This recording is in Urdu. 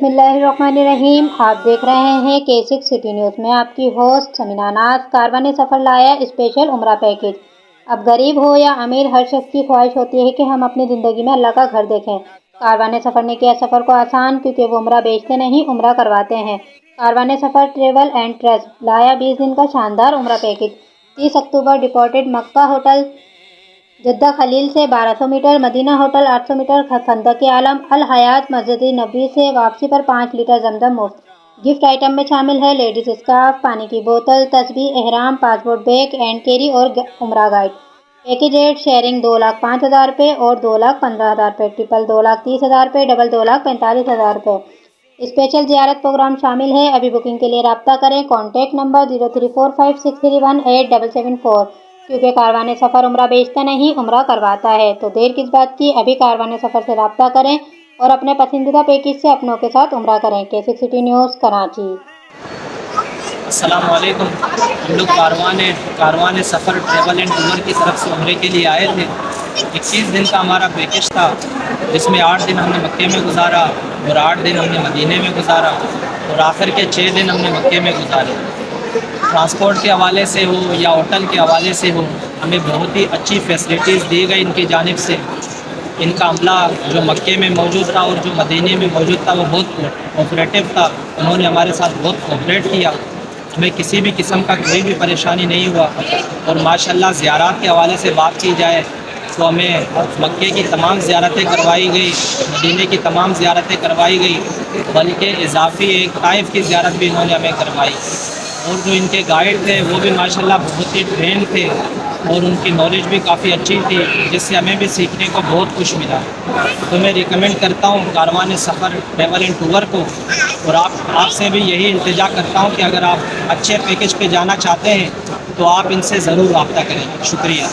بسم اللہ الرحمن الرحیم۔ آپ دیکھ رہے ہیں K6 سٹی نیوز میں آپ کی ہوسٹ سمینا ناز۔ کاروان سفر لایا اسپیشل عمرہ پیکیج۔ اب غریب ہو یا امیر، ہر شخص کی خواہش ہوتی ہے کہ ہم اپنی زندگی میں اللہ کا گھر دیکھیں۔ کاروان سفر نے کیا سفر کو آسان، کیونکہ وہ عمرہ بیچتے نہیں، عمرہ کرواتے ہیں۔ کاروان سفر ٹریول اینڈ ٹرسٹ لایا 20 دن کا شاندار عمرہ پیکیج۔ 30 اکتوبر ڈپارٹڈ مکہ ہوٹل جدہ خلیل سے 1200 میٹر، مدینہ ہوٹل 800 میٹر، خندق عالم الحیات مسجد نبوی سے واپسی پر 5 لیٹر زمزم مفت۔ گفٹ آئٹم میں شامل ہے لیڈیز اسکارف، پانی کی بوتل، تسبیح، احرام، پاسپورٹ، بیگ اینڈ کیری اور عمرہ گائیڈ۔ پیکیج ریٹ شیئرنگ 2,05,000 روپے اور 2,15,000 روپے، ٹرپل 2,30,000 روپے، ڈبل 2,45,000 روپے۔ اسپیشل زیارت پروگرام شامل ہے۔ ابھی بکنگ کے لیے رابطہ کریں۔ Contact number 0345631874۔ کیونکہ کاروان سفر عمرہ بیچتا نہیں، عمرہ کرواتا ہے، تو دیر کس بات کی، ابھی کاروان سفر سے رابطہ کریں اور اپنے پسندیدہ پیکیج سے اپنوں کے ساتھ عمرہ کریں۔ K6 city news Karachi. السلام علیکم۔ ہم لوگ کاروان سفر ٹریول اینڈ ٹور کی طرف سے عمرے کے لیے آئے تھے۔ 21 دن کا ہمارا پیکیج تھا، جس میں 8 دن ہم نے مکے میں گزارا اور 8 دن ہم نے مدینے میں گزارا اور آخر کے 6 دن ہم نے مکے میں گزارے۔ ٹرانسپورٹ کے حوالے سے ہو یا ہوٹل کے حوالے سے ہو، ہمیں بہت ہی اچھی فیسلٹیز دی گئی ان کی جانب سے۔ ان کا عملہ جو مکے میں موجود تھا اور جو مدینے میں موجود تھا وہ بہت کوآپریٹیو تھا۔ انہوں نے ہمارے ساتھ بہت کوآپریٹ کیا، ہمیں کسی بھی قسم کا کوئی بھی پریشانی نہیں ہوا۔ اور ماشاءاللہ زیارات کے حوالے سے بات کی جائے تو ہمیں مکے کی تمام زیارتیں کروائی گئی، مدینے کی تمام زیارتیں کروائی گئی، بلکہ اضافی ایک طائف کی زیارت بھی انہوں نے ہمیں کروائی۔ اور جو ان کے گائیڈ تھے وہ بھی ماشاءاللہ بہت ہی ٹرین تھے اور ان کی نالج بھی کافی اچھی تھی، جس سے ہمیں بھی سیکھنے کو بہت کچھ ملا۔ تو میں ریکمینڈ کرتا ہوں کاروان سفر ٹریول اینڈ ٹور کو، اور آپ سے بھی یہی التجا کرتا ہوں کہ اگر آپ اچھے پیکیج پہ جانا چاہتے ہیں تو آپ ان سے ضرور رابطہ کریں۔ شکریہ۔